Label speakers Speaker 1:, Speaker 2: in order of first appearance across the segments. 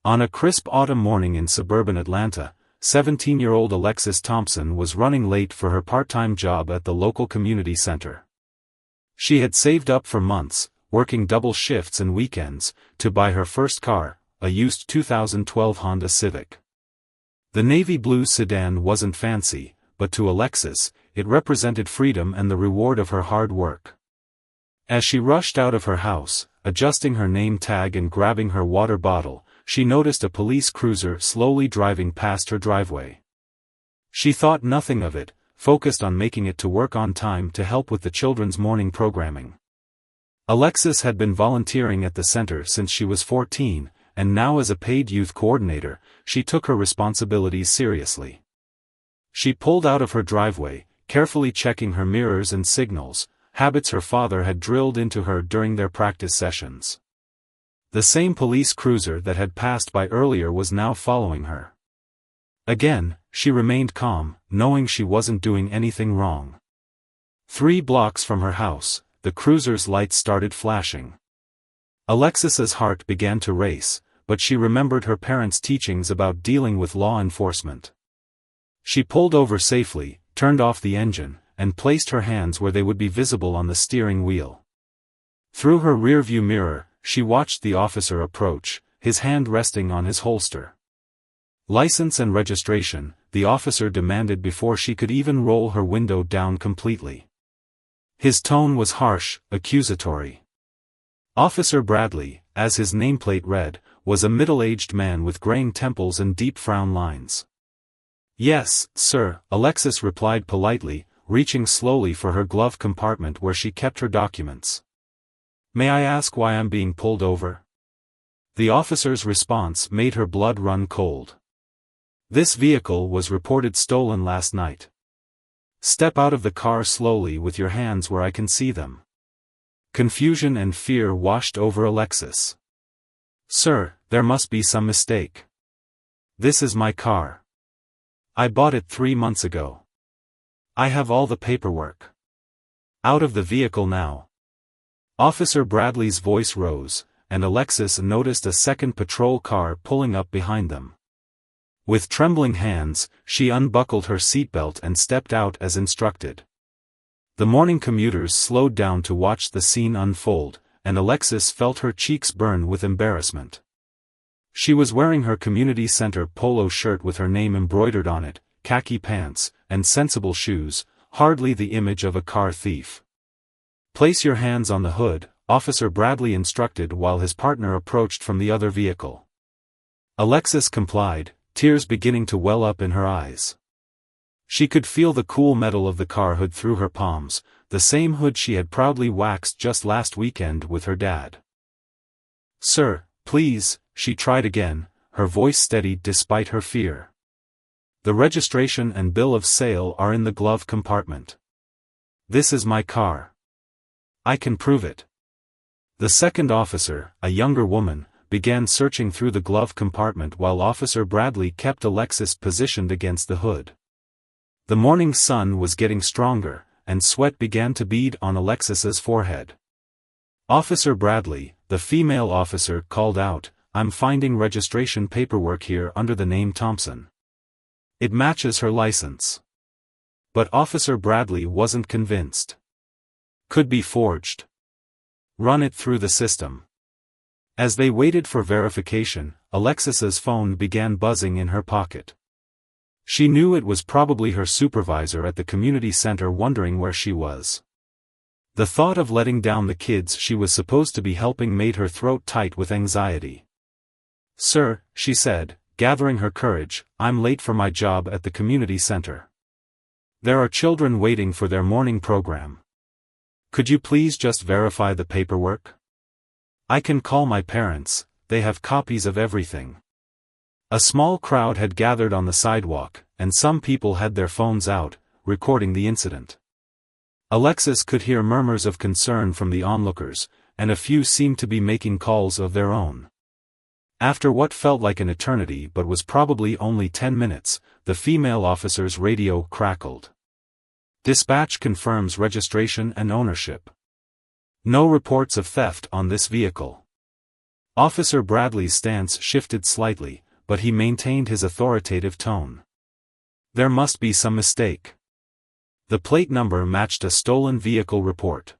Speaker 1: On a crisp autumn morning in suburban Atlanta, 17-year-old Alexis Thompson was running late for her part-time job at the local community center. She had saved up for months, working double shifts and weekends, to buy her first car, a used 2012 Honda Civic. The navy blue sedan wasn't fancy, but to Alexis, it represented freedom and the reward of her hard work. As she rushed out of her house, adjusting her name tag and grabbing her water bottle, she noticed a police cruiser slowly driving past her driveway. She thought nothing of it, focused on making it to work on time to help with the children's morning programming. Alexis had been volunteering at the center since she was 14, and now as a paid youth coordinator, she took her responsibilities seriously. She pulled out of her driveway, carefully checking her mirrors and signals, habits her father had drilled into her during their practice sessions. The same police cruiser that had passed by earlier was now following her. Again, she remained calm, knowing she wasn't doing anything wrong. 3 blocks from her house, the cruiser's lights started flashing. Alexis's heart began to race, but she remembered her parents' teachings about dealing with law enforcement. She pulled over safely, turned off the engine, and placed her hands where they would be visible on the steering wheel. Through her rearview mirror, she watched the officer approach, his hand resting on his holster. License and registration, the officer demanded before she could even roll her window down completely. His tone was harsh, accusatory. Officer Bradley, as his nameplate read, was a middle-aged man with graying temples and deep frown lines. "Yes, sir," Alexis replied politely, reaching slowly for her glove compartment where she kept her documents. "May I ask why I'm being pulled over?" The officer's response made her blood run cold. "This vehicle was reported stolen last night. Step out of the car slowly with your hands where I can see them." Confusion and fear washed over Alexis. "Sir, there must be some mistake. This is my car. I bought it 3 months ago. I have all the paperwork." "Out of the vehicle now." Officer Bradley's voice rose, and Alexis noticed a second patrol car pulling up behind them. With trembling hands, she unbuckled her seatbelt and stepped out as instructed. The morning commuters slowed down to watch the scene unfold, and Alexis felt her cheeks burn with embarrassment. She was wearing her community center polo shirt with her name embroidered on it, khaki pants, and sensible shoes, hardly the image of a car thief. "Place your hands on the hood," Officer Bradley instructed while his partner approached from the other vehicle. Alexis complied, tears beginning to well up in her eyes. She could feel the cool metal of the car hood through her palms, the same hood she had proudly waxed just last weekend with her dad. "Sir, please," she tried again, her voice steadied despite her fear. "The registration and bill of sale are in the glove compartment. This is my car. I can prove it." The second officer, a younger woman, began searching through the glove compartment while Officer Bradley kept Alexis positioned against the hood. The morning sun was getting stronger, and sweat began to bead on Alexis's forehead. "Officer Bradley," the female officer called out, "I'm finding registration paperwork here under the name Thompson. It matches her license." But Officer Bradley wasn't convinced. "Could be forged. Run it through the system." As they waited for verification, Alexis's phone began buzzing in her pocket. She knew it was probably her supervisor at the community center wondering where she was. The thought of letting down the kids she was supposed to be helping made her throat tight with anxiety. "Sir," she said, gathering her courage, "I'm late for my job at the community center. There are children waiting for their morning program. Could you please just verify the paperwork? I can call my parents, they have copies of everything." A small crowd had gathered on the sidewalk, and some people had their phones out, recording the incident. Alexis could hear murmurs of concern from the onlookers, and a few seemed to be making calls of their own. After what felt like an eternity but was probably only 10 minutes, the female officer's radio crackled. "Dispatch confirms registration and ownership. No reports of theft on this vehicle." Officer Bradley's stance shifted slightly, but he maintained his authoritative tone. There must be some mistake. The plate number matched a stolen vehicle report.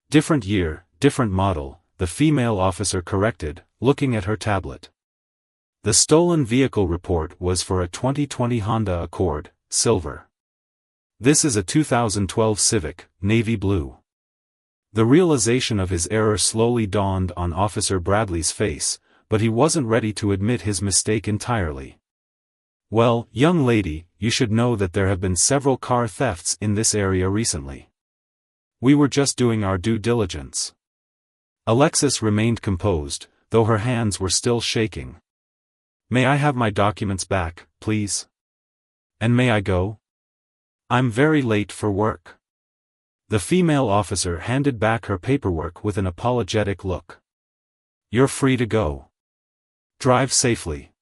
Speaker 1: Different year, different model, the female officer corrected, looking at her tablet. The stolen vehicle report was for a 2020 Honda Accord, silver. This is a 2012 Civic, navy blue. The realization of his error slowly dawned on Officer Bradley's face, but he wasn't ready to admit his mistake entirely. Well, young lady, you should know that there have been several car thefts in this area recently. We were just doing our due diligence. Alexis remained composed, though her hands were still shaking. May I have my documents back, please? And may I go? I'm very late for work. The female officer handed back her paperwork with an apologetic look. You're free to go. Drive safely.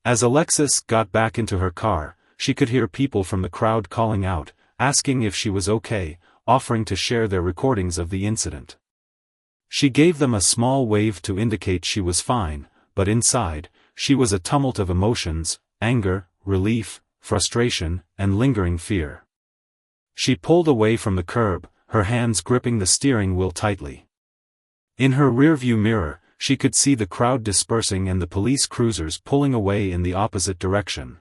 Speaker 1: As Alexis got back into her car, she could hear people from the crowd calling out, asking if she was okay, offering to share their recordings of the incident. She gave them a small wave to indicate she was fine, but inside, she was a tumult of emotions, anger, relief, frustration, and lingering fear. She pulled away from the curb, her hands gripping the steering wheel tightly. In her rearview mirror, she could see the crowd dispersing and the police cruisers pulling away in the opposite direction.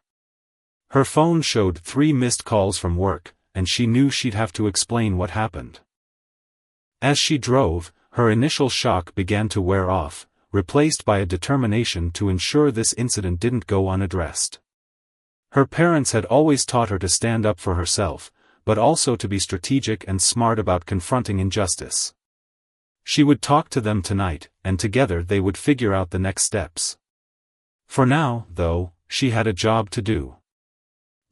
Speaker 1: Her phone showed 3 missed calls from work, and she knew she'd have to explain what happened. As she drove, her initial shock began to wear off, replaced by a determination to ensure this incident didn't go unaddressed. Her parents had always taught her to stand up for herself, but also to be strategic and smart about confronting injustice. She would talk to them tonight, and together they would figure out the next steps. For now, though, she had a job to do.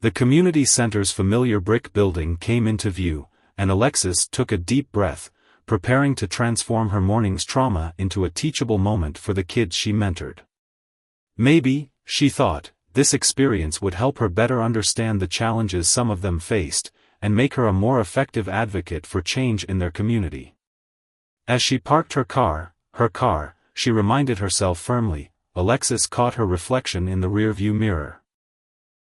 Speaker 1: The community center's familiar brick building came into view, and Alexis took a deep breath, preparing to transform her morning's trauma into a teachable moment for the kids she mentored. Maybe, she thought, this experience would help her better understand the challenges some of them faced, and make her a more effective advocate for change in their community. As she parked her car, she reminded herself firmly. Alexis caught her reflection in the rearview mirror.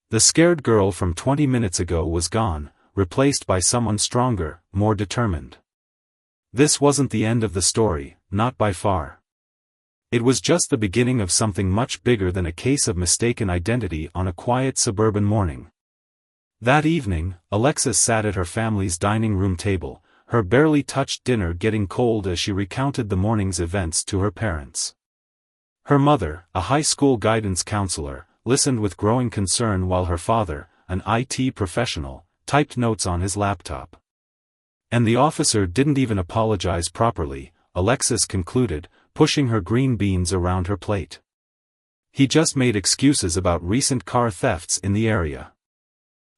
Speaker 1: The scared girl from 20 minutes ago was gone, replaced by someone stronger, more determined. This wasn't the end of the story, not by far. It was just the beginning of something much bigger than a case of mistaken identity on a quiet suburban morning. That evening, Alexis sat at her family's dining room table, her barely touched dinner getting cold as she recounted the morning's events to her parents. Her mother, a high school guidance counselor, listened with growing concern while her father, an IT professional, typed notes on his laptop. And the officer didn't even apologize properly, Alexis concluded, pushing her green beans around her plate. He just made excuses about recent car thefts in the area.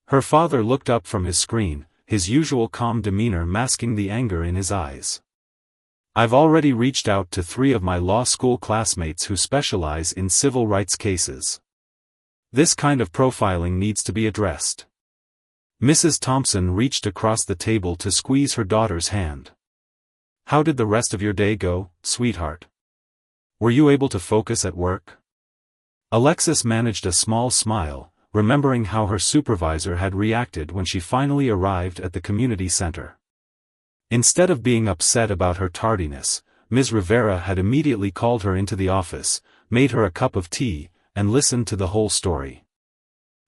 Speaker 1: Her father looked up from his screen, his usual calm demeanor masking the anger in his eyes. I've already reached out to 3 of my law school classmates who specialize in civil rights cases. This kind of profiling needs to be addressed. Mrs. Thompson reached across the table to squeeze her daughter's hand. How did the rest of your day go, sweetheart? Were you able to focus at work? Alexis managed a small smile, remembering how her supervisor had reacted when she finally arrived at the community center. Instead of being upset about her tardiness, Ms. Rivera had immediately called her into the office, made her a cup of tea, and listened to the whole story.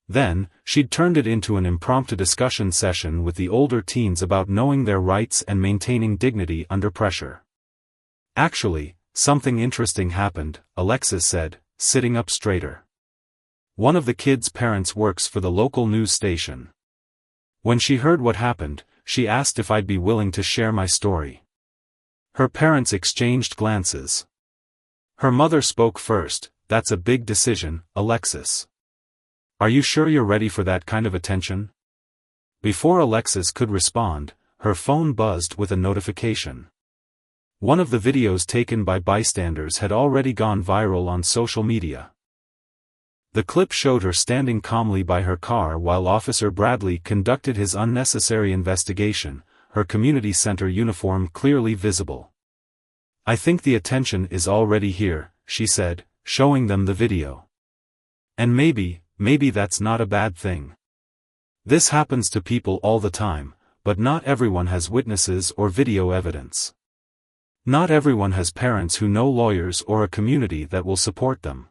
Speaker 1: Then, she'd turned it into an impromptu discussion session with the older teens about knowing their rights and maintaining dignity under pressure. Actually, something interesting happened, Alexis said, sitting up straighter. One of the kids' parents works for the local news station. When she heard what happened, she asked if I'd be willing to share my story. Her parents exchanged glances. Her mother spoke first. That's a big decision, Alexis. Are you sure you're ready for that kind of attention? Before Alexis could respond, her phone buzzed with a notification. One of the videos taken by bystanders had already gone viral on social media. The clip showed her standing calmly by her car while Officer Bradley conducted his unnecessary investigation, her community center uniform clearly visible. I think the attention is already here, she said, showing them the video. And maybe that's not a bad thing. This happens to people all the time, but not everyone has witnesses or video evidence. Not everyone has parents who know lawyers or a community that will support them.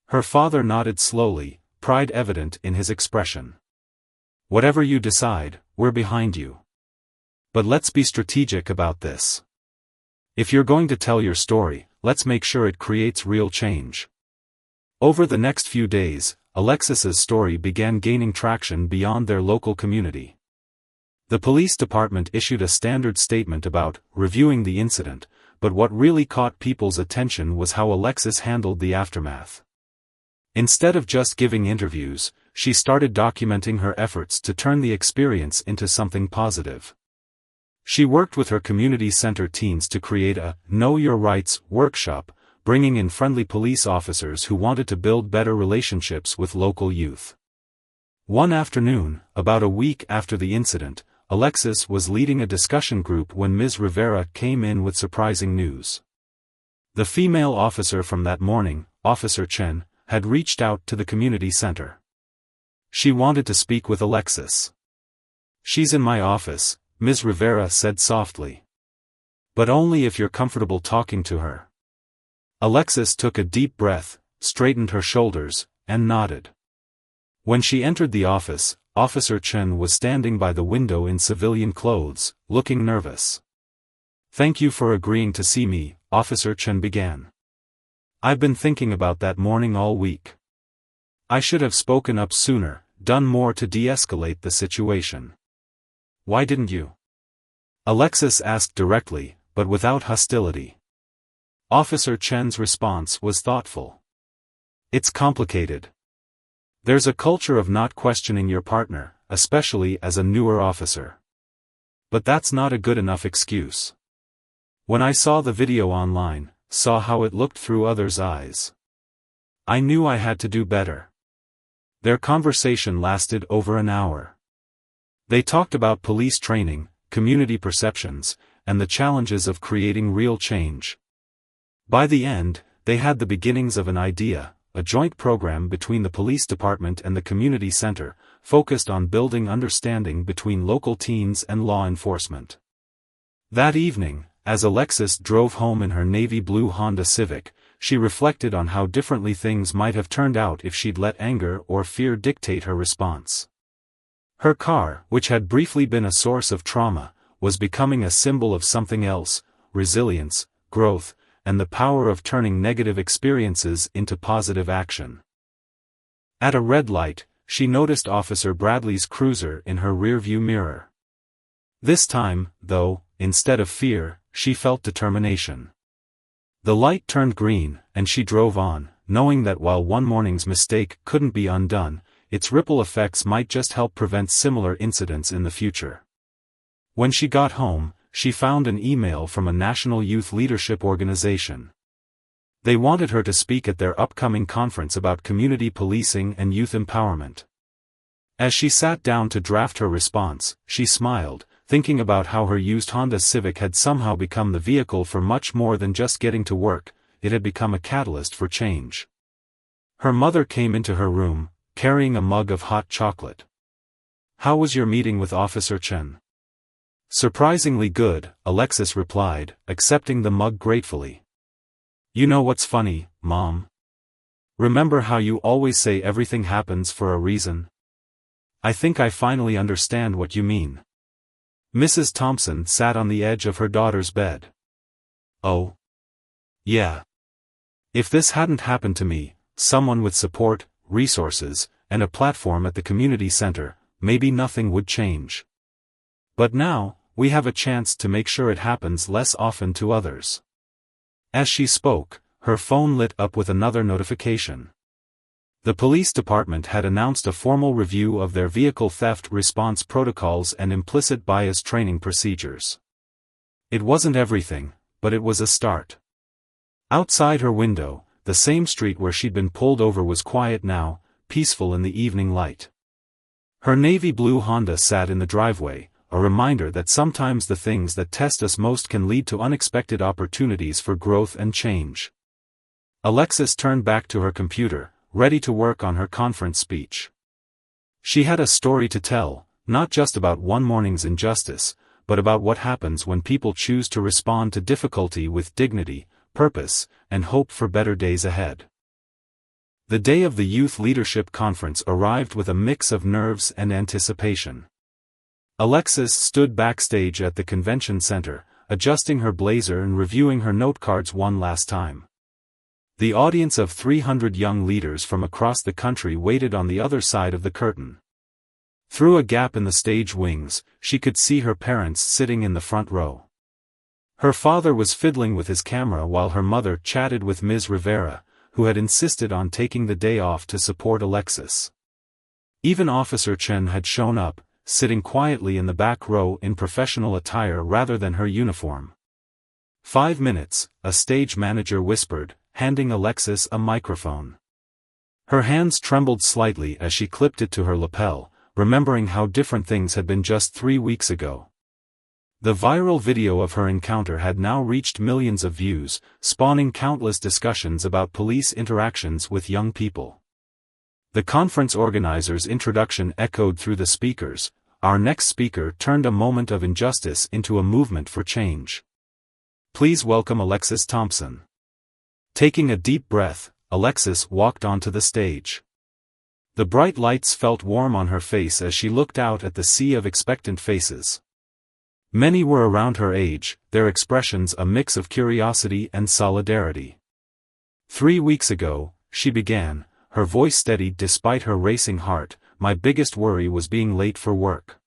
Speaker 1: Her father nodded slowly, pride evident in his expression. Whatever you decide, we're behind you. But let's be strategic about this. If you're going to tell your story, let's make sure it creates real change. Over the next few days, Alexis's story began gaining traction beyond their local community. The police department issued a standard statement about reviewing the incident, but what really caught people's attention was how Alexis handled the aftermath. Instead of just giving interviews, she started documenting her efforts to turn the experience into something positive. She worked with her community center teens to create a Know Your Rights workshop, bringing in friendly police officers who wanted to build better relationships with local youth. One afternoon, about a week after the incident, Alexis was leading a discussion group when Ms. Rivera came in with surprising news. The female officer from that morning, Officer Chen, had reached out to the community center. She wanted to speak with Alexis. "She's in my office," Ms. Rivera said softly. "But only if you're comfortable talking to her." Alexis took a deep breath, straightened her shoulders, and nodded. When she entered the office, Officer Chen was standing by the window in civilian clothes, looking nervous. "Thank you for agreeing to see me," Officer Chen began. "I've been thinking about that morning all week. I should have spoken up sooner, done more to de-escalate the situation." "Why didn't you?" Alexis asked directly, but without hostility. Officer Chen's response was thoughtful. "It's complicated. There's a culture of not questioning your partner, especially as a newer officer. But that's not a good enough excuse. When I saw the video online, saw how it looked through others' eyes, I knew I had to do better." Their conversation lasted over an hour. They talked about police training, community perceptions, and the challenges of creating real change. By the end, they had the beginnings of an idea, a joint program between the police department and the community center, focused on building understanding between local teens and law enforcement. That evening, as Alexis drove home in her navy blue Honda Civic, she reflected on how differently things might have turned out if she'd let anger or fear dictate her response. Her car, which had briefly been a source of trauma, was becoming a symbol of something else: resilience, growth, and the power of turning negative experiences into positive action. At a red light, she noticed Officer Bradley's cruiser in her rearview mirror. This time, though, instead of fear, she felt determination. The light turned green, and she drove on, knowing that while one morning's mistake couldn't be undone, its ripple effects might just help prevent similar incidents in the future. When she got home, she found an email from a national youth leadership organization. They wanted her to speak at their upcoming conference about community policing and youth empowerment. As she sat down to draft her response, she smiled, thinking about how her used Honda Civic had somehow become the vehicle for much more than just getting to work. It had become a catalyst for change. Her mother came into her room, carrying a mug of hot chocolate. "How was your meeting with Officer Chen?" "Surprisingly good," Alexis replied, accepting the mug gratefully. "You know what's funny, Mom? Remember how you always say everything happens for a reason? I think I finally understand what you mean." Mrs. Thompson sat on the edge of her daughter's bed. "Oh? Yeah. If this hadn't happened to me, someone with support, resources, and a platform at the community center, maybe nothing would change. But now, we have a chance to make sure it happens less often to others." As she spoke, her phone lit up with another notification. The police department had announced a formal review of their vehicle theft response protocols and implicit bias training procedures. It wasn't everything, but it was a start. Outside her window, the same street where she'd been pulled over was quiet now, peaceful in the evening light. Her navy blue Honda sat in the driveway, a reminder that sometimes the things that test us most can lead to unexpected opportunities for growth and change. Alexis turned back to her computer, ready to work on her conference speech. She had a story to tell, not just about one morning's injustice, but about what happens when people choose to respond to difficulty with dignity, purpose, and hope for better days ahead. The day of the Youth Leadership Conference arrived with a mix of nerves and anticipation. Alexis stood backstage at the convention center, adjusting her blazer and reviewing her note cards one last time. The audience of 300 young leaders from across the country waited on the other side of the curtain. Through a gap in the stage wings, she could see her parents sitting in the front row. Her father was fiddling with his camera while her mother chatted with Ms. Rivera, who had insisted on taking the day off to support Alexis. Even Officer Chen had shown up, sitting quietly in the back row in professional attire rather than her uniform. 5 minutes, a stage manager whispered, handing Alexis a microphone. Her hands trembled slightly as she clipped it to her lapel, remembering how different things had been just 3 weeks ago. The viral video of her encounter had now reached millions of views, spawning countless discussions about police interactions with young people. The conference organizer's introduction echoed through the speakers. Our next speaker turned a moment of injustice into a movement for change. Please welcome Alexis Thompson. Taking a deep breath, Alexis walked onto the stage. The bright lights felt warm on her face as she looked out at the sea of expectant faces. Many were around her age, their expressions a mix of curiosity and solidarity. 3 weeks ago, she began, her voice steadied despite her racing heart, my biggest worry was being late for work.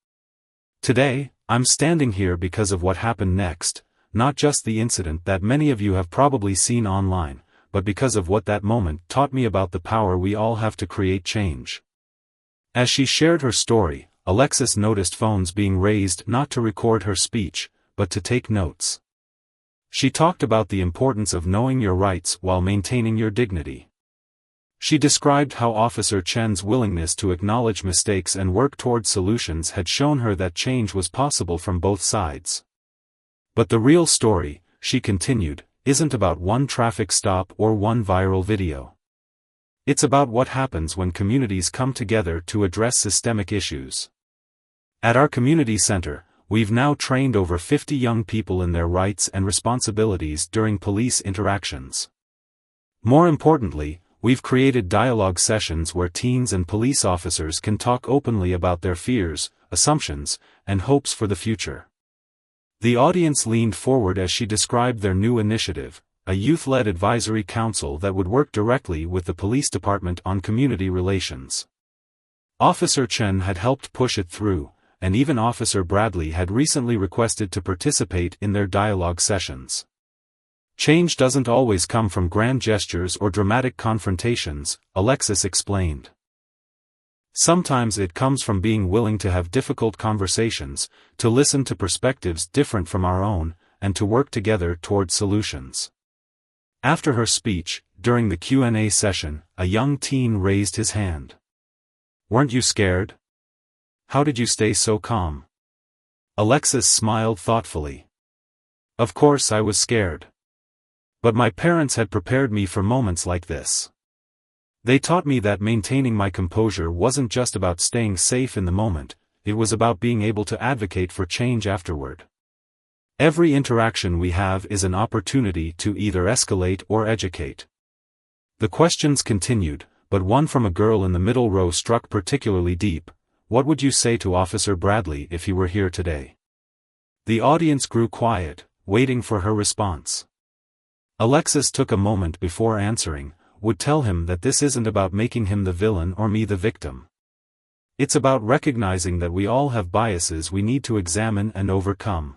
Speaker 1: Today, I'm standing here because of what happened next, not just the incident that many of you have probably seen online, but because of what that moment taught me about the power we all have to create change. As she shared her story, Alexis noticed phones being raised not to record her speech, but to take notes. She talked about the importance of knowing your rights while maintaining your dignity. She described how Officer Chen's willingness to acknowledge mistakes and work toward solutions had shown her that change was possible from both sides. But the real story, she continued, isn't about one traffic stop or one viral video. It's about what happens when communities come together to address systemic issues. At our community center, we've now trained over 50 young people in their rights and responsibilities during police interactions. More importantly, we've created dialogue sessions where teens and police officers can talk openly about their fears, assumptions, and hopes for the future. The audience leaned forward as she described their new initiative, a youth-led advisory council that would work directly with the police department on community relations. Officer Chen had helped push it through, and even Officer Bradley had recently requested to participate in their dialogue sessions. Change doesn't always come from grand gestures or dramatic confrontations, Alexis explained. Sometimes it comes from being willing to have difficult conversations, to listen to perspectives different from our own, and to work together toward solutions. After her speech, during the Q&A session, a young teen raised his hand. "Weren't you scared? How did you stay so calm?" Alexis smiled thoughtfully. "Of course I was scared. But my parents had prepared me for moments like this. They taught me that maintaining my composure wasn't just about staying safe in the moment, it was about being able to advocate for change afterward. Every interaction we have is an opportunity to either escalate or educate." The questions continued, but one from a girl in the middle row struck particularly deep. "What would you say to Officer Bradley if he were here today?" The audience grew quiet, waiting for her response. Alexis took a moment before answering, "Would tell him that this isn't about making him the villain or me the victim. It's about recognizing that we all have biases we need to examine and overcome.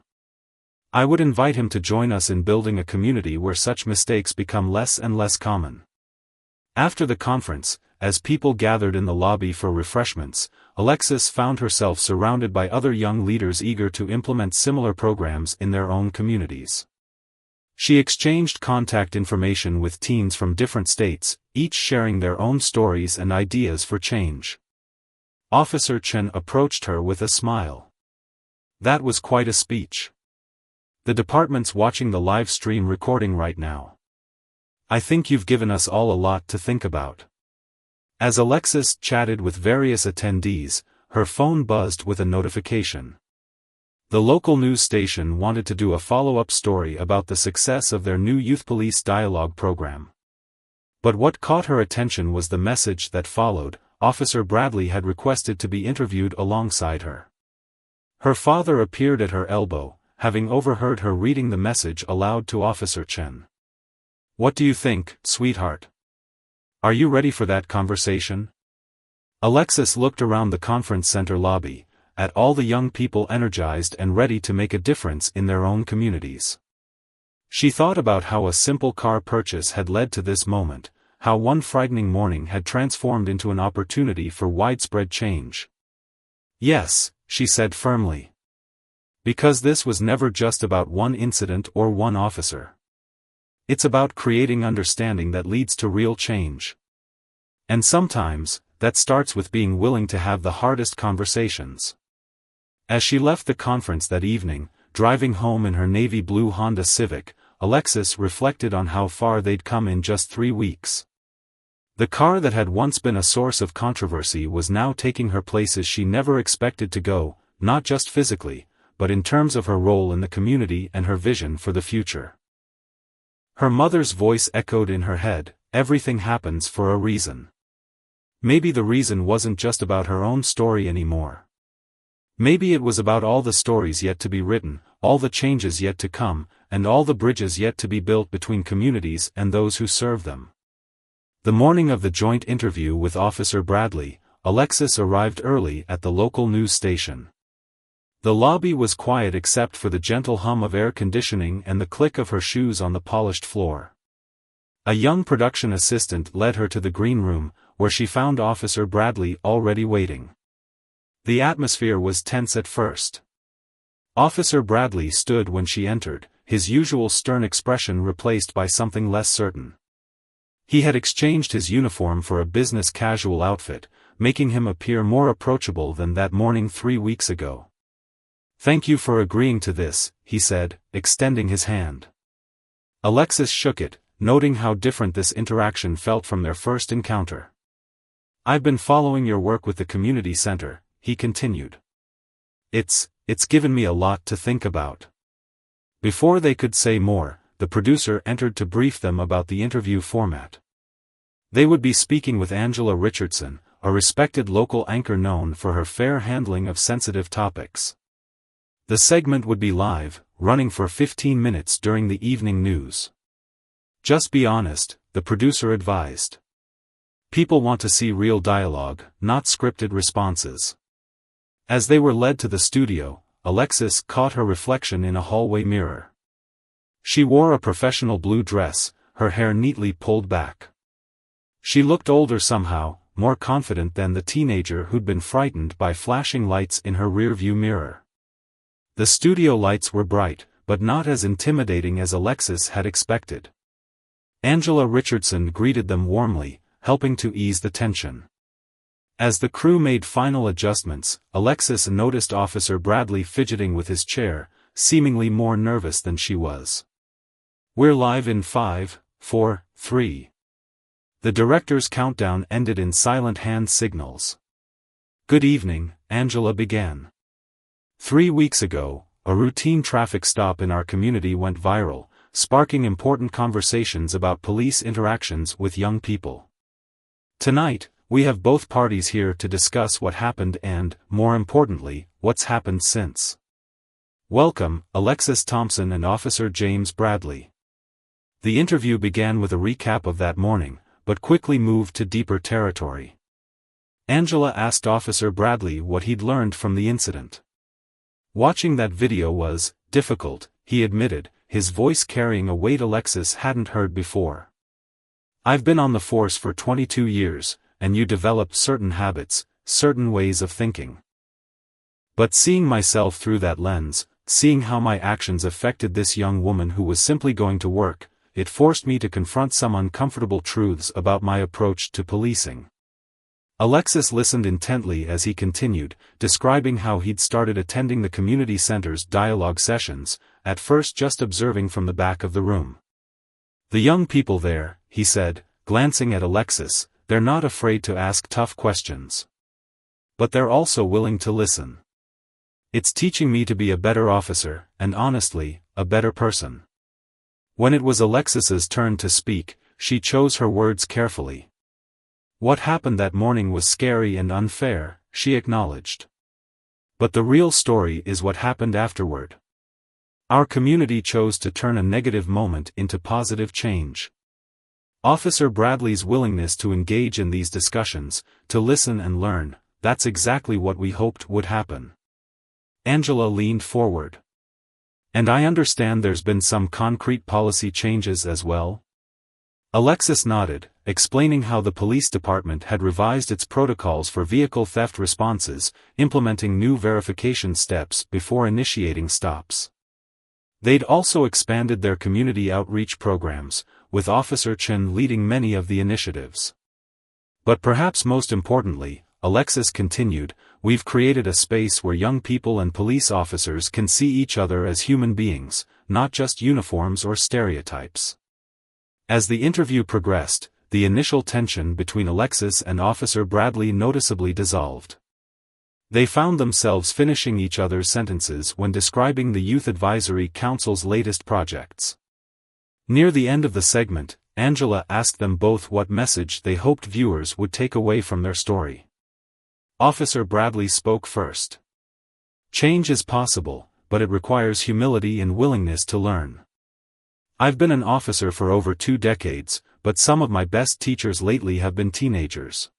Speaker 1: I would invite him to join us in building a community where such mistakes become less and less common." After the conference, as people gathered in the lobby for refreshments, Alexis found herself surrounded by other young leaders eager to implement similar programs in their own communities. She exchanged contact information with teens from different states, each sharing their own stories and ideas for change. Officer Chen approached her with a smile. That was quite a speech. The department's watching the live stream recording right now. I think you've given us all a lot to think about. As Alexis chatted with various attendees, her phone buzzed with a notification. The local news station wanted to do a follow-up story about the success of their new youth police dialogue program. But what caught her attention was the message that followed. Officer Bradley had requested to be interviewed alongside her. Her father appeared at her elbow, having overheard her reading the message aloud to Officer Chen. "What do you think, sweetheart? Are you ready for that conversation?" Alexis looked around the conference center lobby, at all the young people energized and ready to make a difference in their own communities. She thought about how a simple car purchase had led to this moment, how one frightening morning had transformed into an opportunity for widespread change. "Yes," she said firmly. "Because this was never just about one incident or one officer. It's about creating understanding that leads to real change. And sometimes, that starts with being willing to have the hardest conversations." As she left the conference that evening, driving home in her navy blue Honda Civic, Alexis reflected on how far they'd come in just 3 weeks. The car that had once been a source of controversy was now taking her places she never expected to go, not just physically, but in terms of her role in the community and her vision for the future. Her mother's voice echoed in her head, "Everything happens for a reason." Maybe the reason wasn't just about her own story anymore. Maybe it was about all the stories yet to be written, all the changes yet to come, and all the bridges yet to be built between communities and those who serve them. The morning of the joint interview with Officer Bradley, Alexis arrived early at the local news station. The lobby was quiet except for the gentle hum of air conditioning and the click of her shoes on the polished floor. A young production assistant led her to the green room, where she found Officer Bradley already waiting. The atmosphere was tense at first. Officer Bradley stood when she entered, his usual stern expression replaced by something less certain. He had exchanged his uniform for a business casual outfit, making him appear more approachable than that morning 3 weeks ago. "Thank you for agreeing to this," he said, extending his hand. Alexis shook it, noting how different this interaction felt from their first encounter. "I've been following your work with the community center," he continued. It's given me a lot to think about." Before they could say more, the producer entered to brief them about the interview format. They would be speaking with Angela Richardson, a respected local anchor known for her fair handling of sensitive topics. The segment would be live, running for 15 minutes during the evening news. "Just be honest," the producer advised. "People want to see real dialogue, not scripted responses." As they were led to the studio, Alexis caught her reflection in a hallway mirror. She wore a professional blue dress, her hair neatly pulled back. She looked older somehow, more confident than the teenager who'd been frightened by flashing lights in her rearview mirror. The studio lights were bright, but not as intimidating as Alexis had expected. Angela Richardson greeted them warmly, helping to ease the tension. As the crew made final adjustments, Alexis noticed Officer Bradley fidgeting with his chair, seemingly more nervous than she was. "We're live in 5, 4, 3. The director's countdown ended in silent hand signals. "Good evening," Angela began. 3 weeks ago, a routine traffic stop in our community went viral, sparking important conversations about police interactions with young people. Tonight, we have both parties here to discuss what happened and, more importantly, what's happened since. Welcome, Alexis Thompson and Officer James Bradley." The interview began with a recap of that morning, but quickly moved to deeper territory. Angela asked Officer Bradley what he'd learned from the incident. Watching that video was difficult, he admitted, his voice carrying a weight Alexis hadn't heard before. "I've been on the force for 22 years, and you develop certain habits, certain ways of thinking. But seeing myself through that lens, seeing how my actions affected this young woman who was simply going to work, it forced me to confront some uncomfortable truths about my approach to policing. Alexis listened intently as he continued, describing how he'd started attending the community center's dialogue sessions, at first just observing from the back of the room. "The young people there," he said, glancing at Alexis, "they're not afraid to ask tough questions. But they're also willing to listen. It's teaching me to be a better officer, and honestly, a better person." When it was Alexis's turn to speak, she chose her words carefully. "What happened that morning was scary and unfair," she acknowledged. "But the real story is what happened afterward. Our community chose to turn a negative moment into positive change. Officer Bradley's willingness to engage in these discussions, to listen and learn, that's exactly what we hoped would happen." Angela leaned forward. "And I understand there's been some concrete policy changes as well?" Alexis nodded, explaining how the police department had revised its protocols for vehicle theft responses, implementing new verification steps before initiating stops. They'd also expanded their community outreach programs, with Officer Chen leading many of the initiatives. "But perhaps most importantly," Alexis continued, "we've created a space where young people and police officers can see each other as human beings, not just uniforms or stereotypes." As the interview progressed, the initial tension between Alexis and Officer Bradley noticeably dissolved. They found themselves finishing each other's sentences when describing the Youth Advisory Council's latest projects. Near the end of the segment, Angela asked them both what message they hoped viewers would take away from their story. Officer Bradley spoke first. "Change is possible, but it requires humility and willingness to learn. I've been an officer for over 2 decades, but some of my best teachers lately have been teenagers."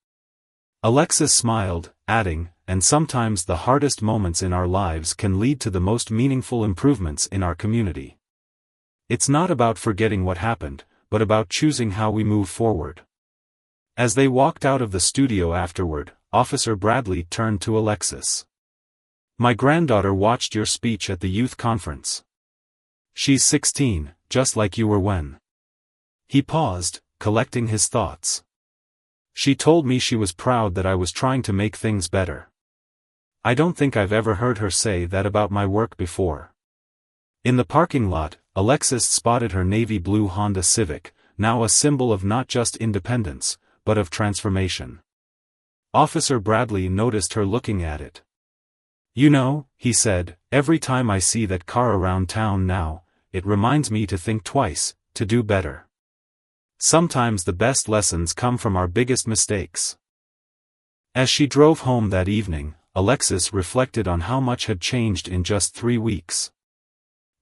Speaker 1: Alexis smiled, adding, "And sometimes the hardest moments in our lives can lead to the most meaningful improvements in our community. It's not about forgetting what happened, but about choosing how we move forward." As they walked out of the studio afterward, Officer Bradley turned to Alexis. "My granddaughter watched your speech at the youth conference. She's 16, just like you were when." He paused, collecting his thoughts. "She told me she was proud that I was trying to make things better. I don't think I've ever heard her say that about my work before." In the parking lot, Alexis spotted her navy blue Honda Civic, now a symbol of not just independence, but of transformation. Officer Bradley noticed her looking at it. "You know," he said, "every time I see that car around town now, it reminds me to think twice, to do better. Sometimes the best lessons come from our biggest mistakes." As she drove home that evening, Alexis reflected on how much had changed in just 3 weeks.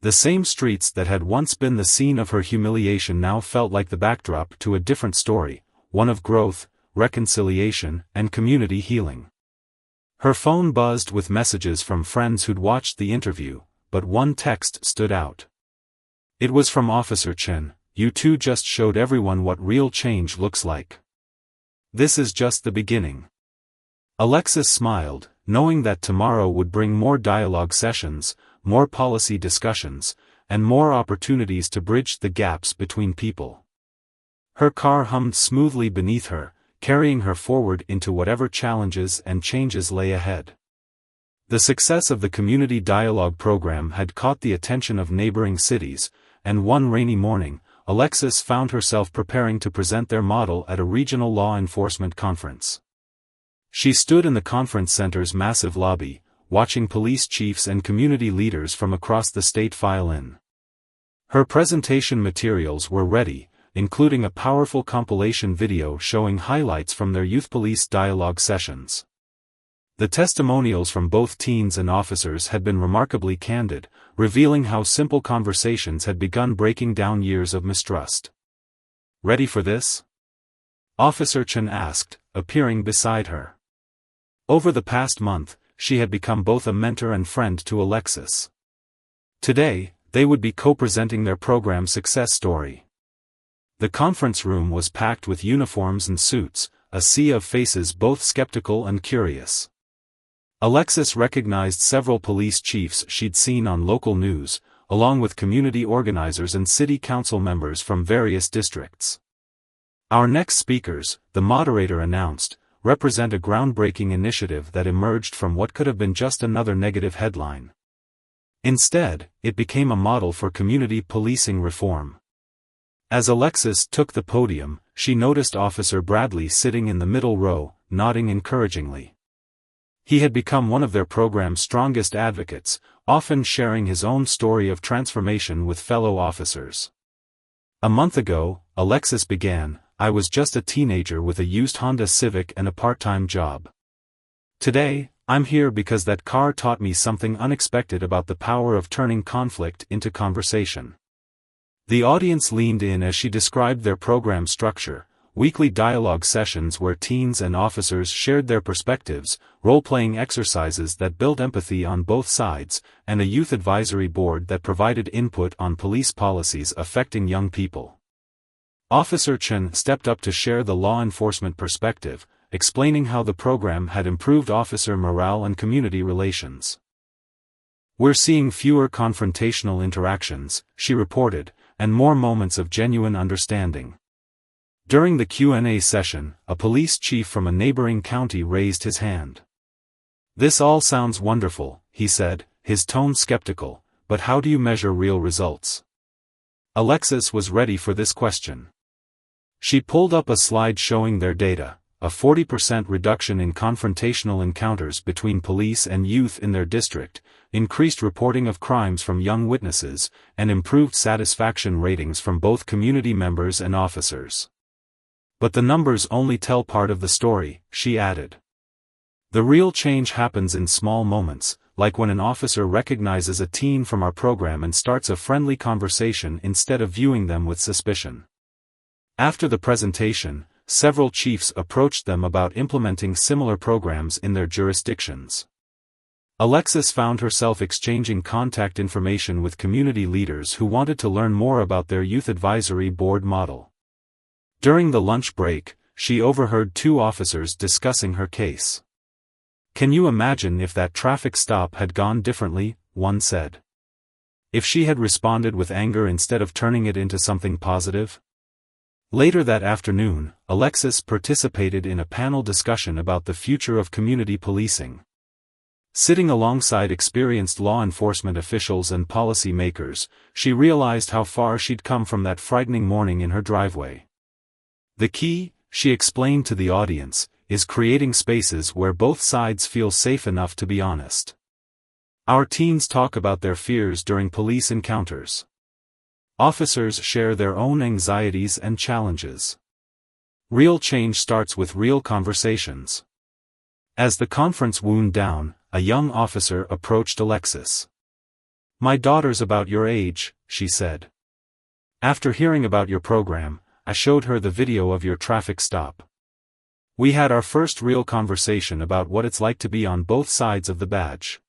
Speaker 1: The same streets that had once been the scene of her humiliation now felt like the backdrop to a different story, one of growth, reconciliation, and community healing. Her phone buzzed with messages from friends who'd watched the interview, but one text stood out. It was from Officer Chen. "You two just showed everyone what real change looks like. This is just the beginning." Alexis smiled, knowing that tomorrow would bring more dialogue sessions, more policy discussions, and more opportunities to bridge the gaps between people. Her car hummed smoothly beneath her, carrying her forward into whatever challenges and changes lay ahead. The success of the community dialogue program had caught the attention of neighboring cities, and one rainy morning, Alexis found herself preparing to present their model at a regional law enforcement conference. She stood in the conference center's massive lobby, watching police chiefs and community leaders from across the state file in. Her presentation materials were ready, including a powerful compilation video showing highlights from their youth police dialogue sessions. The testimonials from both teens and officers had been remarkably candid, revealing how simple conversations had begun breaking down years of mistrust. "Ready for this?" Officer Chen asked, appearing beside her. Over the past month, she had become both a mentor and friend to Alexis. Today, they would be co-presenting their program's success story. The conference room was packed with uniforms and suits, a sea of faces both skeptical and curious. Alexis recognized several police chiefs she'd seen on local news, along with community organizers and city council members from various districts. "Our next speakers," the moderator announced, represent a groundbreaking initiative that emerged from what could have been just another negative headline. Instead, it became a model for community policing reform. As Alexis took the podium, she noticed Officer Bradley sitting in the middle row, nodding encouragingly. He had become one of their program's strongest advocates, often sharing his own story of transformation with fellow officers. "A month ago," Alexis began, "I was just a teenager with a used Honda Civic and a part-time job. Today, I'm here because that car taught me something unexpected about the power of turning conflict into conversation." The audience leaned in as she described their program structure: weekly dialogue sessions where teens and officers shared their perspectives, role-playing exercises that built empathy on both sides, and a youth advisory board that provided input on police policies affecting young people. Officer Chen stepped up to share the law enforcement perspective, explaining how the program had improved officer morale and community relations. "We're seeing fewer confrontational interactions," she reported, "and more moments of genuine understanding." During the Q&A session, a police chief from a neighboring county raised his hand. "This all sounds wonderful," he said, his tone skeptical, "but how do you measure real results?" Alexis was ready for this question. She pulled up a slide showing their data: a 40% reduction in confrontational encounters between police and youth in their district, increased reporting of crimes from young witnesses, and improved satisfaction ratings from both community members and officers. "But the numbers only tell part of the story," she added. "The real change happens in small moments, like when an officer recognizes a teen from our program and starts a friendly conversation instead of viewing them with suspicion." After the presentation, several chiefs approached them about implementing similar programs in their jurisdictions. Alexis found herself exchanging contact information with community leaders who wanted to learn more about their youth advisory board model. During the lunch break, she overheard two officers discussing her case. "Can you imagine if that traffic stop had gone differently?" one said. "If she had responded with anger instead of turning it into something positive?" Later that afternoon, Alexis participated in a panel discussion about the future of community policing. Sitting alongside experienced law enforcement officials and policy makers, she realized how far she'd come from that frightening morning in her driveway. "The key," she explained to the audience, "is creating spaces where both sides feel safe enough to be honest. Our teens talk about their fears during police encounters. Officers share their own anxieties and challenges. Real change starts with real conversations." As the conference wound down, a young officer approached Alexis. "My daughter's about your age," she said. "After hearing about your program, I showed her the video of your traffic stop. We had our first real conversation about what it's like to be on both sides of the badge."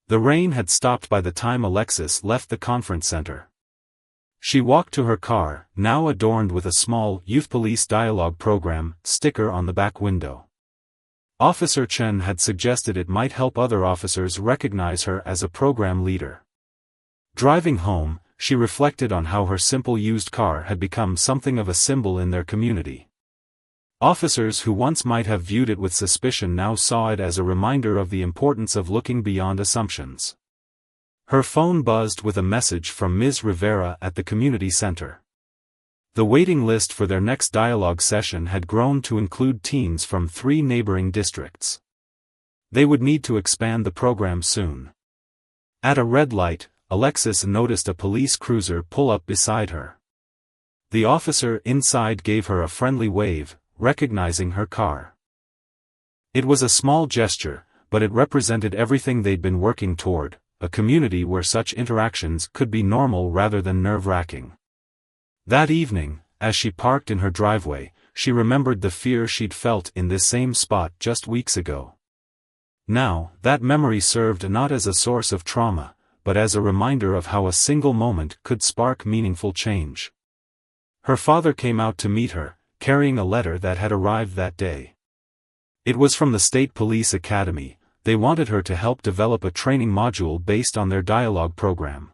Speaker 1: The rain had stopped by the time Alexis left the conference center. She walked to her car, now adorned with a small Youth Police Dialogue Program sticker on the back window. Officer Chen had suggested it might help other officers recognize her as a program leader. Driving home, she reflected on how her simple used car had become something of a symbol in their community. Officers who once might have viewed it with suspicion now saw it as a reminder of the importance of looking beyond assumptions. Her phone buzzed with a message from Ms. Rivera at the community center. The waiting list for their next dialogue session had grown to include teens from 3 neighboring districts. They would need to expand the program soon. At a red light, Alexis noticed a police cruiser pull up beside her. The officer inside gave her a friendly wave, recognizing her car. It was a small gesture, but it represented everything they'd been working toward: a community where such interactions could be normal rather than nerve-wracking. That evening, as she parked in her driveway, she remembered the fear she'd felt in this same spot just weeks ago. Now, that memory served not as a source of trauma, but as a reminder of how a single moment could spark meaningful change. Her father came out to meet her, carrying a letter that had arrived that day. It was from the State Police Academy. They wanted her to help develop a training module based on their dialogue program.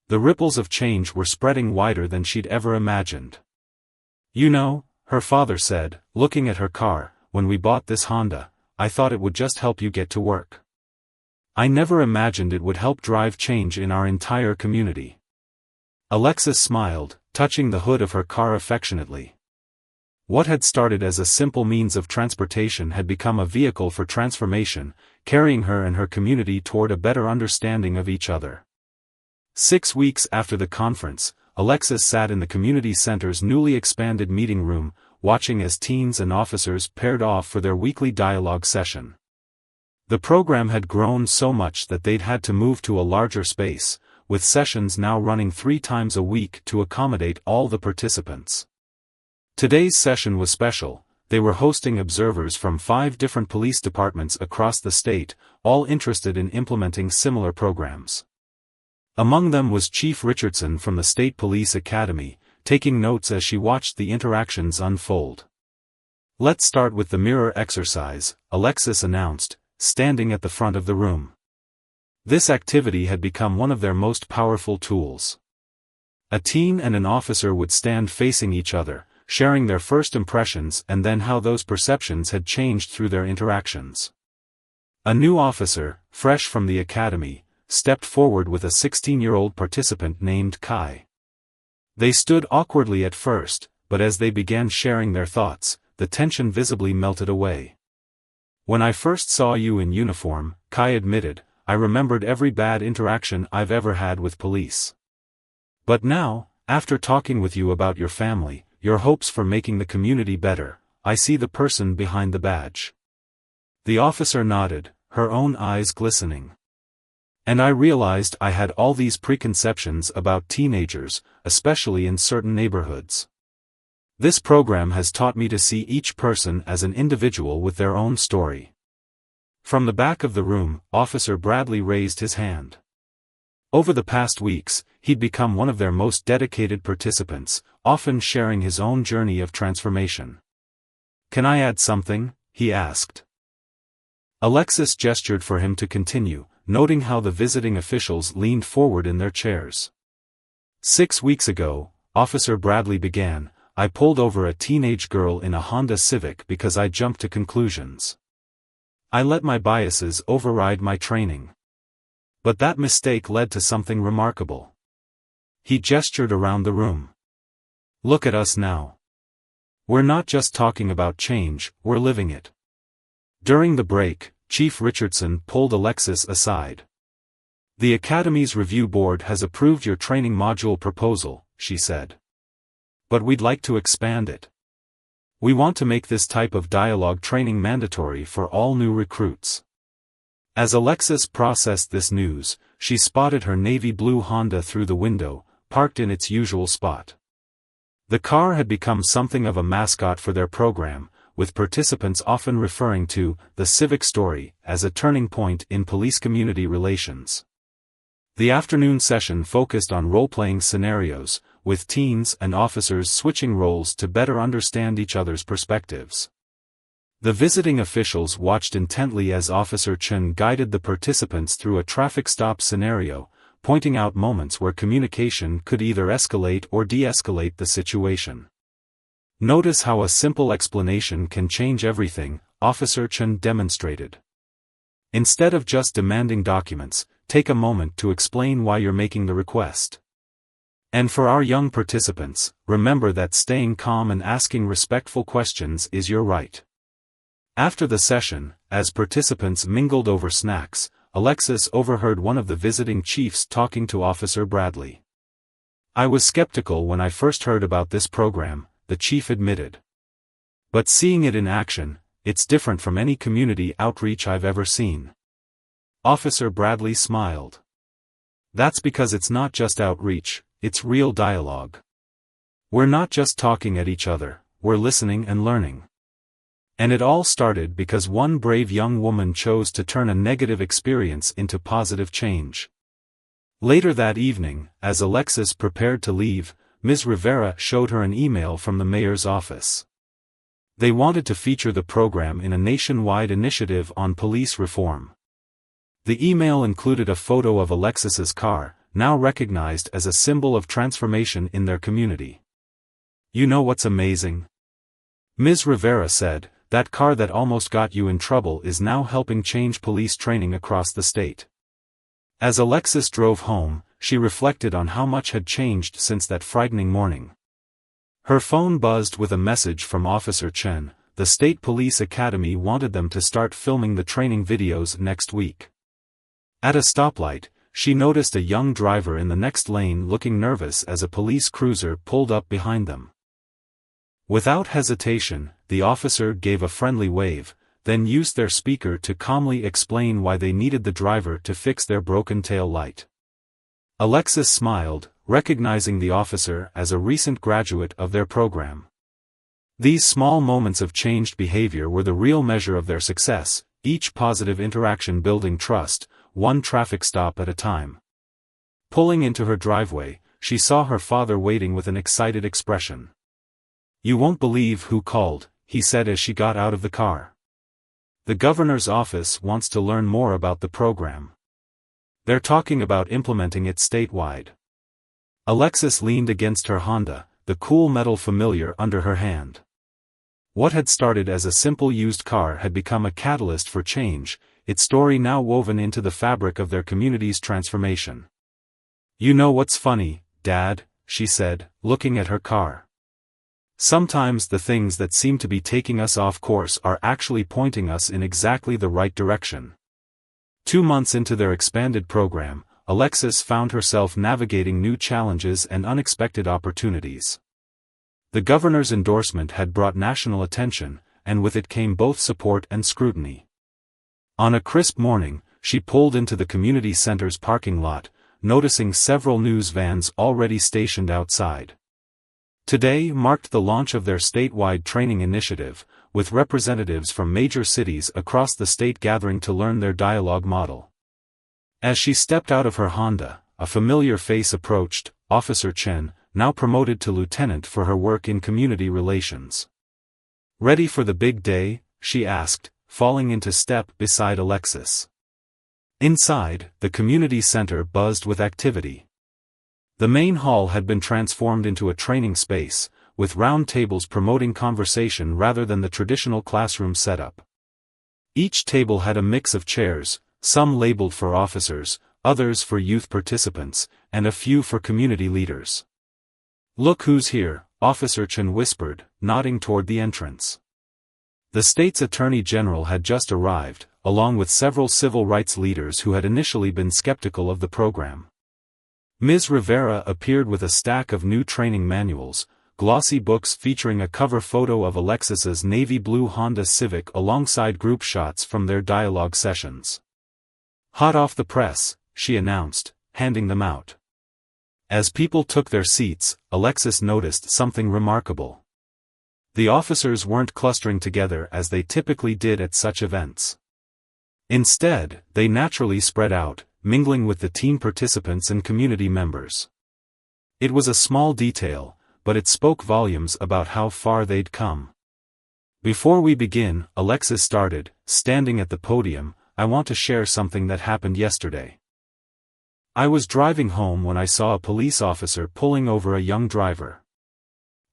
Speaker 1: The ripples of change were spreading wider than she'd ever imagined. "You know," her father said, looking at her car, when we bought this Honda, I thought it would just help you get to work. I never imagined it would help drive change in our entire community." Alexis smiled, touching the hood of her car affectionately. What had started as a simple means of transportation had become a vehicle for transformation, carrying her and her community toward a better understanding of each other. 6 weeks after the conference, Alexis sat in the community center's newly expanded meeting room, watching as teens and officers paired off for their weekly dialogue session. The program had grown so much that they'd had to move to a larger space, with sessions now running 3 times a week to accommodate all the participants. Today's session was special. They were hosting observers from 5 different police departments across the state, all interested in implementing similar programs. Among them was Chief Richardson from the State Police Academy, taking notes as she watched the interactions unfold. "Let's start with the mirror exercise," Alexis announced, standing at the front of the room. This activity had become one of their most powerful tools. A teen and an officer would stand facing each other, sharing their first impressions and then how those perceptions had changed through their interactions. A new officer, fresh from the academy, stepped forward with a 16-year-old participant named Kai. They stood awkwardly at first, but as they began sharing their thoughts, the tension visibly melted away. "When I first saw you in uniform," Kai admitted, "I remembered every bad interaction I've ever had with police. But now, after talking with you about your family, your hopes for making the community better, I see the person behind the badge." The officer nodded, her own eyes glistening. "And I realized I had all these preconceptions about teenagers, especially in certain neighborhoods. This program has taught me to see each person as an individual with their own story." From the back of the room, Officer Bradley raised his hand. Over the past weeks, he'd become one of their most dedicated participants, often sharing his own journey of transformation. "Can I add something?" he asked. Alexis gestured for him to continue, noting how the visiting officials leaned forward in their chairs. 6 weeks ago, Officer Bradley began, I pulled over a teenage girl in a Honda Civic because I jumped to conclusions. I let my biases override my training. But that mistake led to something remarkable. He gestured around the room. Look at us now. We're not just talking about change, we're living it. During the break, Chief Richardson pulled Alexis aside. The Academy's review board has approved your training module proposal, she said. But we'd like to expand it. We want to make this type of dialogue training mandatory for all new recruits. As Alexis processed this news, she spotted her navy blue Honda through the window, parked in its usual spot. The car had become something of a mascot for their program, with participants often referring to the civic story as a turning point in police-community relations. The afternoon session focused on role-playing scenarios, with teens and officers switching roles to better understand each other's perspectives. The visiting officials watched intently as Officer Chen guided the participants through a traffic stop scenario, pointing out moments where communication could either escalate or de-escalate the situation. Notice how a simple explanation can change everything, Officer Chen demonstrated. Instead of just demanding documents, take a moment to explain why you're making the request. And for our young participants, remember that staying calm and asking respectful questions is your right. After the session, as participants mingled over snacks, Alexis overheard one of the visiting chiefs talking to Officer Bradley. I was skeptical when I first heard about this program, the chief admitted. But seeing it in action, it's different from any community outreach I've ever seen. Officer Bradley smiled. That's because it's not just outreach, it's real dialogue. We're not just talking at each other, we're listening and learning. And it all started because one brave young woman chose to turn a negative experience into positive change. Later that evening, as Alexis prepared to leave, Ms. Rivera showed her an email from the mayor's office. They wanted to feature the program in a nationwide initiative on police reform. The email included a photo of Alexis's car, now recognized as a symbol of transformation in their community. You know what's amazing? Ms. Rivera said, that car that almost got you in trouble is now helping change police training across the state." As Alexis drove home, she reflected on how much had changed since that frightening morning. Her phone buzzed with a message from Officer Chen. The State Police Academy wanted them to start filming the training videos next week. At a stoplight, she noticed a young driver in the next lane looking nervous as a police cruiser pulled up behind them. Without hesitation, the officer gave a friendly wave, then used their speaker to calmly explain why they needed the driver to fix their broken tail light. Alexis smiled, recognizing the officer as a recent graduate of their program. These small moments of changed behavior were the real measure of their success, each positive interaction building trust, one traffic stop at a time. Pulling into her driveway, she saw her father waiting with an excited expression. "You won't believe who called," he said as she got out of the car. "The governor's office wants to learn more about the program. They're talking about implementing it statewide." Alexis leaned against her Honda, the cool metal familiar under her hand. What had started as a simple used car had become a catalyst for change, its story now woven into the fabric of their community's transformation. "You know what's funny, Dad," she said, looking at her car. "Sometimes the things that seem to be taking us off course are actually pointing us in exactly the right direction." 2 months into their expanded program, Alexis found herself navigating new challenges and unexpected opportunities. The governor's endorsement had brought national attention, and with it came both support and scrutiny. On a crisp morning, she pulled into the community center's parking lot, noticing several news vans already stationed outside. Today marked the launch of their statewide training initiative, with representatives from major cities across the state gathering to learn their dialogue model. As she stepped out of her Honda, a familiar face approached, Officer Chen, now promoted to lieutenant for her work in community relations. "Ready for the big day?" she asked, falling into step beside Alexis. Inside, the community center buzzed with activity. The main hall had been transformed into a training space, with round tables promoting conversation rather than the traditional classroom setup. Each table had a mix of chairs, some labeled for officers, others for youth participants, and a few for community leaders. "Look who's here," Officer Chen whispered, nodding toward the entrance. The state's attorney general had just arrived, along with several civil rights leaders who had initially been skeptical of the program. Ms. Rivera appeared with a stack of new training manuals, glossy books featuring a cover photo of Alexis's navy blue Honda Civic alongside group shots from their dialogue sessions. "Hot off the press," she announced, handing them out. As people took their seats, Alexis noticed something remarkable. The officers weren't clustering together as they typically did at such events. Instead, they naturally spread out, mingling with the team participants and community members. It was a small detail, but it spoke volumes about how far they'd come. "Before we begin," Alexis started, standing at the podium, "I want to share something that happened yesterday. I was driving home when I saw a police officer pulling over a young driver.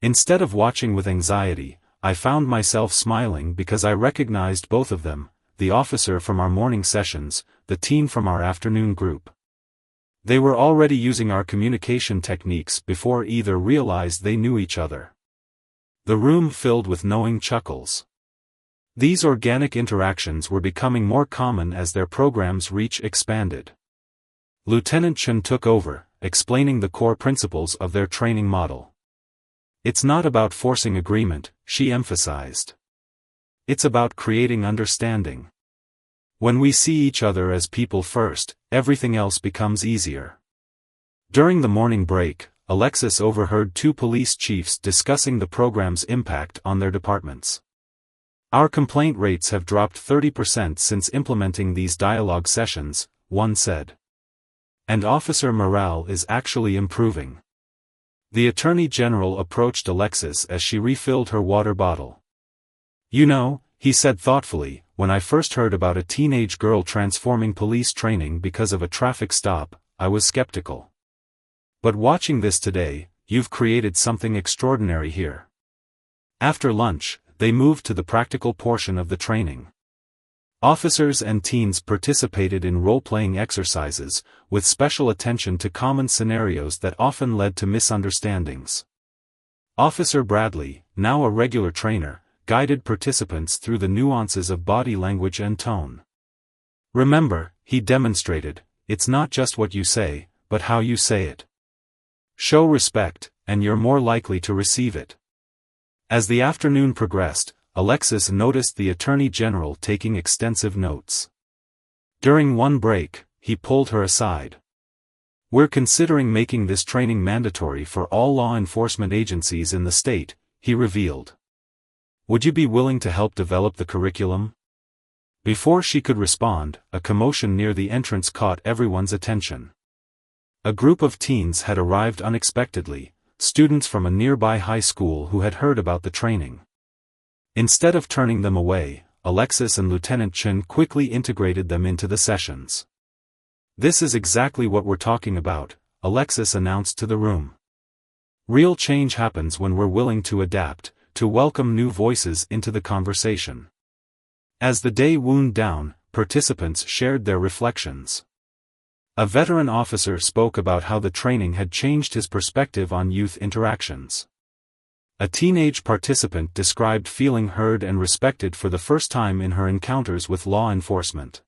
Speaker 1: Instead of watching with anxiety, I found myself smiling because I recognized both of them, the officer from our morning sessions, the teen from our afternoon group. They were already using our communication techniques before either realized they knew each other." The room filled with knowing chuckles. These organic interactions were becoming more common as their program's reach expanded. Lieutenant Chen took over, explaining the core principles of their training model. "It's not about forcing agreement," she emphasized. "It's about creating understanding. When we see each other as people first, everything else becomes easier." During the morning break, Alexis overheard 2 police chiefs discussing the program's impact on their departments. "Our complaint rates have dropped 30% since implementing these dialogue sessions," one said. "And officer morale is actually improving." The Attorney General approached Alexis as she refilled her water bottle. "You know," he said thoughtfully, "when I first heard about a teenage girl transforming police training because of a traffic stop, I was skeptical. But watching this today, you've created something extraordinary here." After lunch, they moved to the practical portion of the training. Officers and teens participated in role-playing exercises, with special attention to common scenarios that often led to misunderstandings. Officer Bradley, now a regular trainer, guided participants through the nuances of body language and tone. Remember, he demonstrated, it's not just what you say, but how you say it. Show respect, and you're more likely to receive it. As the afternoon progressed, Alexis noticed the Attorney General taking extensive notes. During one break, he pulled her aside. "We're considering making this training mandatory for all law enforcement agencies in the state," he revealed. "Would you be willing to help develop the curriculum?" Before she could respond, a commotion near the entrance caught everyone's attention. A group of teens had arrived unexpectedly, students from a nearby high school who had heard about the training. Instead of turning them away, Alexis and Lieutenant Chen quickly integrated them into the sessions. "This is exactly what we're talking about," Alexis announced to the room. "Real change happens when we're willing to adapt, to welcome new voices into the conversation." As the day wound down, participants shared their reflections. A veteran officer spoke about how the training had changed his perspective on youth interactions. A teenage participant described feeling heard and respected for the first time in her encounters with law enforcement.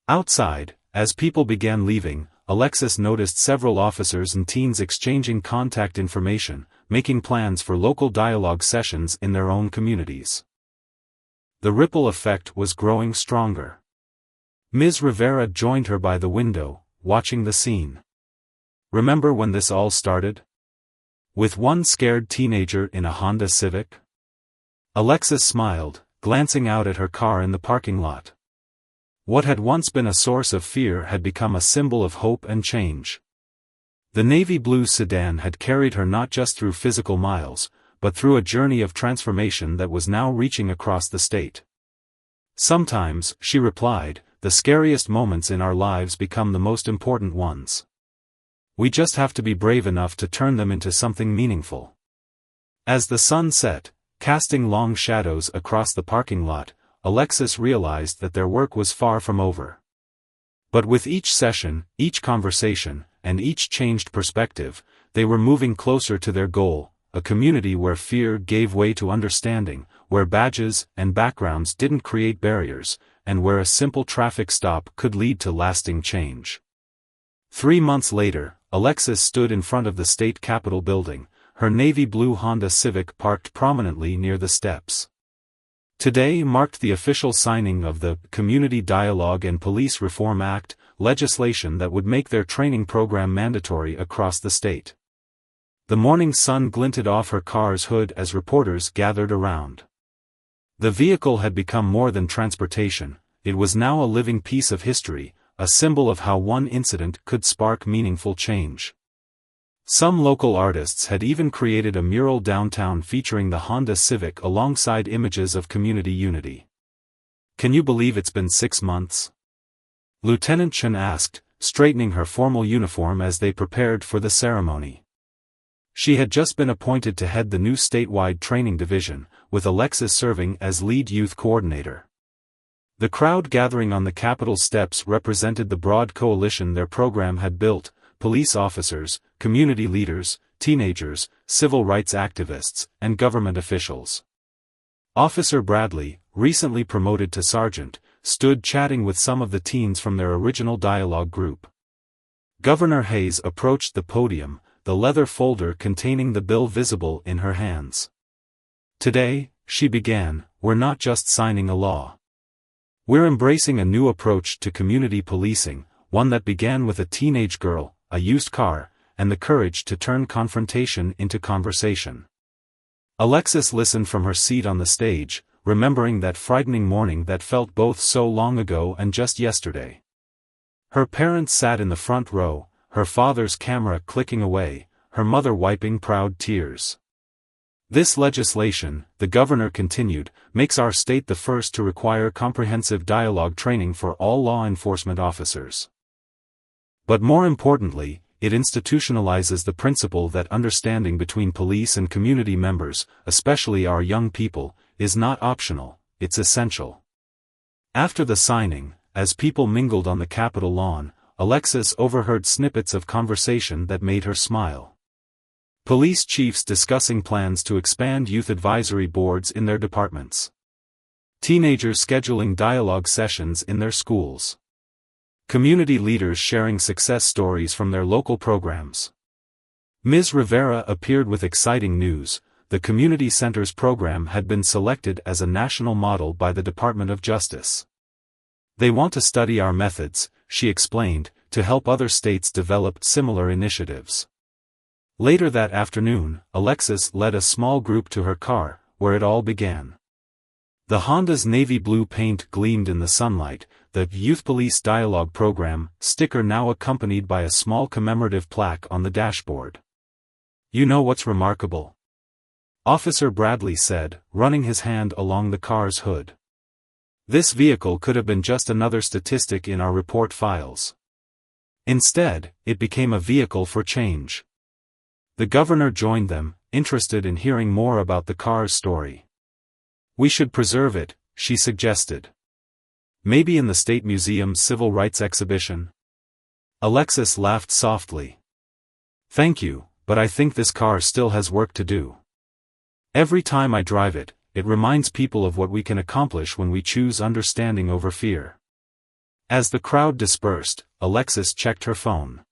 Speaker 1: Outside, as people began leaving, Alexis noticed several officers and teens exchanging contact information, making plans for local dialogue sessions in their own communities. The ripple effect was growing stronger. Ms. Rivera joined her by the window, watching the scene. "Remember when this all started? With one scared teenager in a Honda Civic?" Alexis smiled, glancing out at her car in the parking lot. What had once been a source of fear had become a symbol of hope and change. The navy blue sedan had carried her not just through physical miles, but through a journey of transformation that was now reaching across the state. "Sometimes," she replied, "the scariest moments in our lives become the most important ones. We just have to be brave enough to turn them into something meaningful." As the sun set, casting long shadows across the parking lot, Alexis realized that their work was far from over. But with each session, each conversation, and each changed perspective, they were moving closer to their goal, a community where fear gave way to understanding, where badges and backgrounds didn't create barriers, and where a simple traffic stop could lead to lasting change. 3 months later, Alexis stood in front of the state capitol building, her navy blue Honda Civic parked prominently near the steps. Today marked the official signing of the Community Dialogue and Police Reform Act, legislation that would make their training program mandatory across the state. The morning sun glinted off her car's hood as reporters gathered around. The vehicle had become more than transportation, it was now a living piece of history, a symbol of how one incident could spark meaningful change. Some local artists had even created a mural downtown featuring the Honda Civic alongside images of community unity. "Can you believe it's been 6 months?" Lieutenant Chen asked, straightening her formal uniform as they prepared for the ceremony. She had just been appointed to head the new statewide training division, with Alexis serving as lead youth coordinator. The crowd gathering on the Capitol steps represented the broad coalition their program had built: police officers, community leaders, teenagers, civil rights activists, and government officials. Officer Bradley, recently promoted to sergeant, stood chatting with some of the teens from their original dialogue group. Governor Hayes approached the podium, the leather folder containing the bill visible in her hands. "Today," she began, "we're not just signing a law. We're embracing a new approach to community policing, one that began with a teenage girl, a used car, and the courage to turn confrontation into conversation." Alexis listened from her seat on the stage, remembering that frightening morning that felt both so long ago and just yesterday. Her parents sat in the front row, her father's camera clicking away, her mother wiping proud tears. "This legislation," the governor continued, "makes our state the first to require comprehensive dialogue training for all law enforcement officers. But more importantly, it institutionalizes the principle that understanding between police and community members, especially our young people, is not optional, it's essential. After the signing, as people mingled on the Capitol lawn, Alexis overheard snippets of conversation that made her smile. Police chiefs discussing plans to expand youth advisory boards in their departments. Teenagers scheduling dialogue sessions in their schools. Community leaders sharing success stories from their local programs. Ms. Rivera appeared with exciting news. The community center's program had been selected as a national model by the Department of Justice. They want to study our methods, she explained, to help other states develop similar initiatives. Later that afternoon, Alexis led a small group to her car, where it all began. The Honda's navy blue paint gleamed in the sunlight, the Youth Police Dialogue Program sticker now accompanied by a small commemorative plaque on the dashboard. "You know what's remarkable?" Officer Bradley said, running his hand along the car's hood. "This vehicle could have been just another statistic in our report files. Instead, it became a vehicle for change." The governor joined them, interested in hearing more about the car's story. "We should preserve it," she suggested. "Maybe in the State Museum's Civil Rights exhibition?" Alexis laughed softly. "Thank you, but I think this car still has work to do. Every time I drive it, it reminds people of what we can accomplish when we choose understanding over fear." As the crowd dispersed, Alexis checked her phone.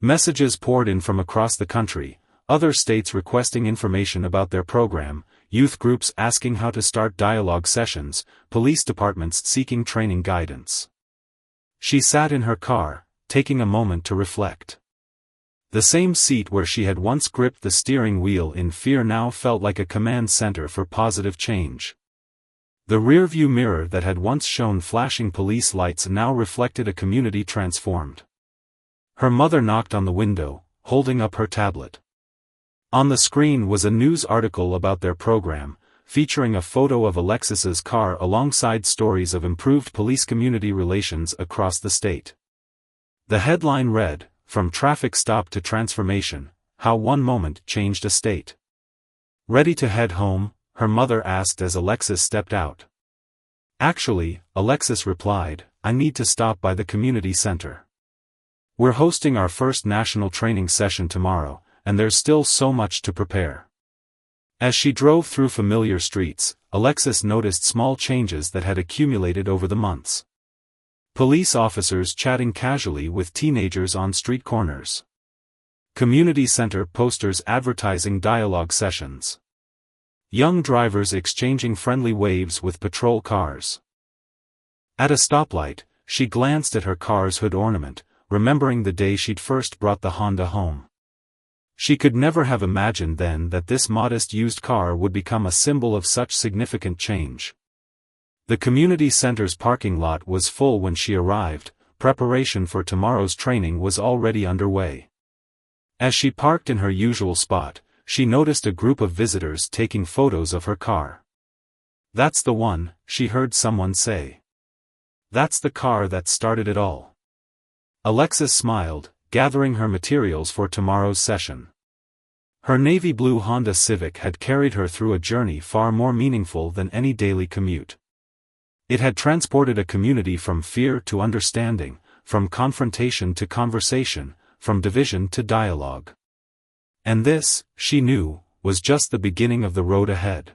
Speaker 1: Messages poured in from across the country, other states requesting information about their program, youth groups asking how to start dialogue sessions, police departments seeking training guidance. She sat in her car, taking a moment to reflect. The same seat where she had once gripped the steering wheel in fear now felt like a command center for positive change. The rearview mirror that had once shown flashing police lights now reflected a community transformed. Her mother knocked on the window, holding up her tablet. On the screen was a news article about their program, featuring a photo of Alexis's car alongside stories of improved police-community relations across the state. The headline read, "From traffic stop to transformation, how one moment changed a state." "Ready to head home?" her mother asked as Alexis stepped out. "Actually," Alexis replied, "I need to stop by the community center. We're hosting our first national training session tomorrow, and there's still so much to prepare." As she drove through familiar streets, Alexis noticed small changes that had accumulated over the months. Police officers chatting casually with teenagers on street corners. Community center posters advertising dialogue sessions. Young drivers exchanging friendly waves with patrol cars. At a stoplight, she glanced at her car's hood ornament, remembering the day she'd first brought the Honda home. She could never have imagined then that this modest used car would become a symbol of such significant change. The community center's parking lot was full when she arrived. Preparation for tomorrow's training was already underway. As she parked in her usual spot, she noticed a group of visitors taking photos of her car. "That's the one," she heard someone say. "That's the car that started it all." Alexis smiled, gathering her materials for tomorrow's session. Her navy blue Honda Civic had carried her through a journey far more meaningful than any daily commute. It had transported a community from fear to understanding, from confrontation to conversation, from division to dialogue. And this, she knew, was just the beginning of the road ahead.